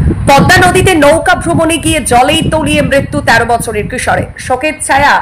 পদ্মা নদীতে নৌকা ভ্রমণে গিয়ে জলেই তলিয়ে মৃত্যু ১৩ বছরের কিশোরের। শোকের ছায়া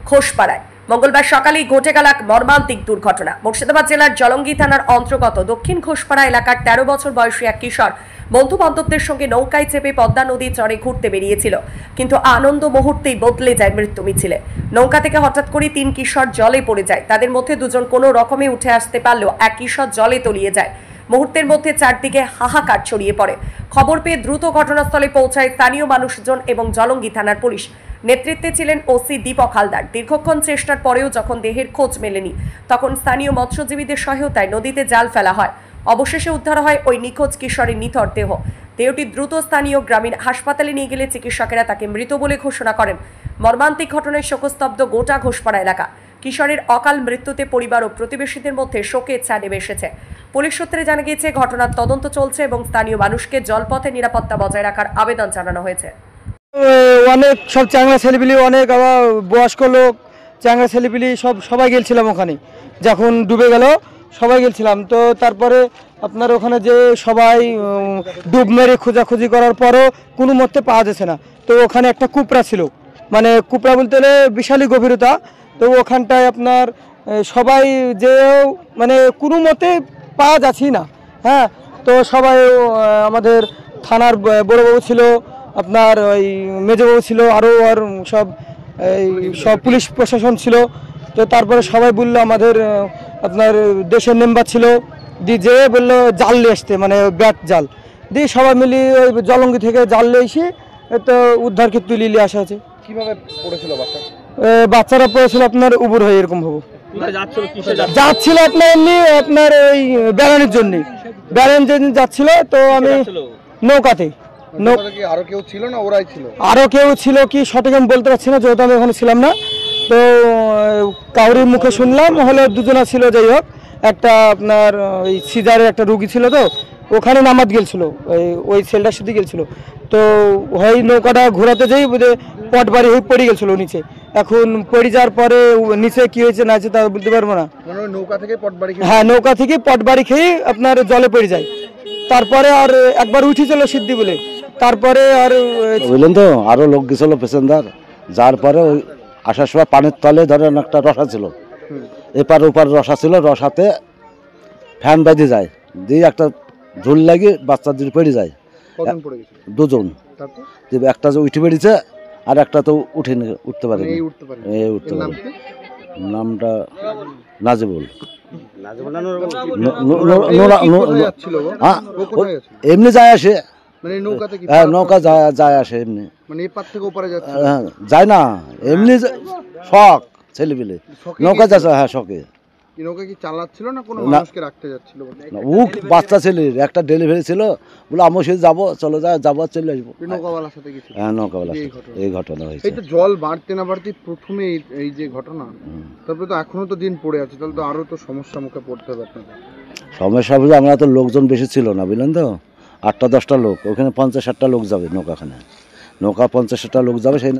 খোসপাড়ায়। মঙ্গলবার সকালেই ঘটে গেল এক মর্মান্তিক দুর্ঘটনা। মুর্শিদাবাদ জেলার জলঙ্গি থানার অন্তর্গত দক্ষিণ খোসপাড়া এলাকার ১৩ বছর বয়সী এক কিশোর বন্ধু বান্ধবদের সঙ্গে নৌকায় চেপে পদ্মা নদীর চরে ঘুরতে বেরিয়েছিল, কিন্তু আনন্দ মুহূর্তেই বদলে যায় মৃত্যু মিছিলে। নৌকা থেকে হঠাৎ করে ৩ কিশোর জলে পড়ে যায়। তাদের মধ্যে ২ জন কোনো রকমে উঠে আসতে পারলেও এক কিশোর জলে তলিয়ে যায়। মুহূর্তের মধ্যে চারদিকে হাহাকার ছড়িয়ে পড়ে। খবর পেয়ে দ্রুত ঘটনাস্থলে পৌঁছায় স্থানীয় মানুষজন এবং জলঙ্গি থানার পুলিশ। নেতৃত্বে ছিলেন ওসি দীপক হালদার। দীর্ঘক্ষণ চেষ্টার পরেও যখন দেহের খোঁজ মেলেনি, তখন স্থানীয় মৎস্যজীবীদের সহায়তায় নদীতে জাল ফেলা হয়। অবশেষে উদ্ধার হয় ওই নিখোঁজ কিশোরের নিথর দেহ। দেহটি দ্রুত স্থানীয় গ্রামীণ হাসপাতালে নিয়ে গেলে চিকিৎসকেরা তাকে মৃত বলে ঘোষণা করেন। মর্মান্তিক ঘটনায় শোকস্তব্ধ গোটা ঘোষপাড়া এলাকা। কিশোরের অকাল মৃত্যুতে পরিবার ও প্রতিবেশীদের মধ্যে শোকের ছায়া নেমে এসেছে। পুলিশ সূত্রে জানা গিয়েছে, ঘটনার তদন্ত চলছে এবং স্থানীয় মানুষকে জলপথে নিরাপত্তা বজায় রাখার আবেদন জানানো হয়েছে। অনেক সব চ্যাংড়া ছেলেপিলি, অনেক আবার বয়স্ক লোক, চ্যাংড়া ছেলেপিলি সবাই গেছিলাম ওখানে। যখন ডুবে গেল সবাই গেছিলাম। তো তারপরে আপনার ওখানে যে সবাই ডুব মেরে খোঁজাখুঁজি করার পরও কোনো মতে পাওয়া যাচ্ছে না। তো ওখানে একটা কুপড়া ছিল, মানে কুপড়া বলতে হলে বিশালই গভীরতা। তো ওখানটায় আপনার সবাই যেও মানে কোনো মতে পাওয়া যাচ্ছি না। হ্যাঁ, তো সবাই আমাদের থানার বড়োবাবু ছিল, আপনার ওই মেজবাবু ছিল, আরও আর সব পুলিশ প্রশাসন ছিল। তো তারপরে সবাই বললো, আমাদের আপনার দেশের মেম্বার ছিল, দিয়ে যে বললো জাল নিয়ে আসতে, মানে ব্যাট জাল দিয়ে সবাই মিলিয়ে ওই জলঙ্গি থেকে জাল নিয়ে এসে তো উদ্ধারকে তুলে নিয়ে আসা হয়েছে। কিভাবে পড়েছিল বাচ্চারা পড়েছিল আপনার উপর হয়ে এরকম ভাবে যাচ্ছিল আপনার এমনি আপনার ওই বেড়ানোর জন্য, বেড়ান যেদিন যাচ্ছিল। তো আমি নৌকাতে, আরো কেউ ছিল না ওরাই ছিল? আরো কেউ ছিল কি সঠিক আমি বলতে পারছি না, যেহেতু আমি ওখানে ছিলাম না। তো কাউরির মুখে শুনলাম হলো 2 জনা ছিল। যাই হোক, একটা আপনার ওই সিজারের একটা রুগী ছিল, তো ওখানে নামাজ গেছিল, ওই ছেলেটার সাথে গেছিল। তো ওই নৌকাটা ঘোরাতে যাই পট বাড়ি হয়ে পড়ে গেছিল নিচে। এখন পড়ে যাওয়ার পরে নিচে কি হয়েছে না হয়েছে তা বলতে পারবো না। নৌকা থেকে পট বাড়ি? হ্যাঁ, নৌকা থেকে পট বাড়ি খেয়ে আপনার জলে পড়ে যায়। তারপরে আর একবার উঠেছিল সিদ্ধি বলে, তারপরে আর বুঝলেন তো আরো লোক গেছিল প্যাসেঞ্জার, যার পরে ওই আসার সময় পানির তলে ধরেন একটা রসা ছিল, এপার ওপার রসা ছিল, রসাতে ফ্যান বাঁধে যায়, দিয়ে একটা ঝুল লাগিয়ে বাচ্চাদের পড়ে যায়। 2 জন, একটা যে উঠে বেরিয়েছে আর একটা তো উঠতে পারে, নামটা নাজিবুল। এমনি যায় আসে, নৌকা যায় আসে এমনি, যায় না এমনি শখ ছেলেপিলে নৌকা যাচ্ছে। হ্যাঁ, শখে। ও বাচ্চা ছেলের একটা ডেলিভারি ছিল, বলে আমি সে যাবো, চলে যাবো চলে আসবো। হ্যাঁ, নৌকাওয়ালা এই ঘটনা হয়েছে। জল বাড়তে না বাড়তে প্রথমে এই যে ঘটনা, তারপরে তো এখনো তো দিন পড়ে আছে, তাহলে তো আরো তো সমস্যার মুখে পড়তে হবে আপনাদের। সমস্যা বুঝে আমরা তো লোকজন বেশি ছিল না, বুঝলেন তো 8টা 10টা লোক, ওখানে 50-60টা লোক যাবে নৌকাখানে, নৌকা 50-60টা লোক যাবে। সেই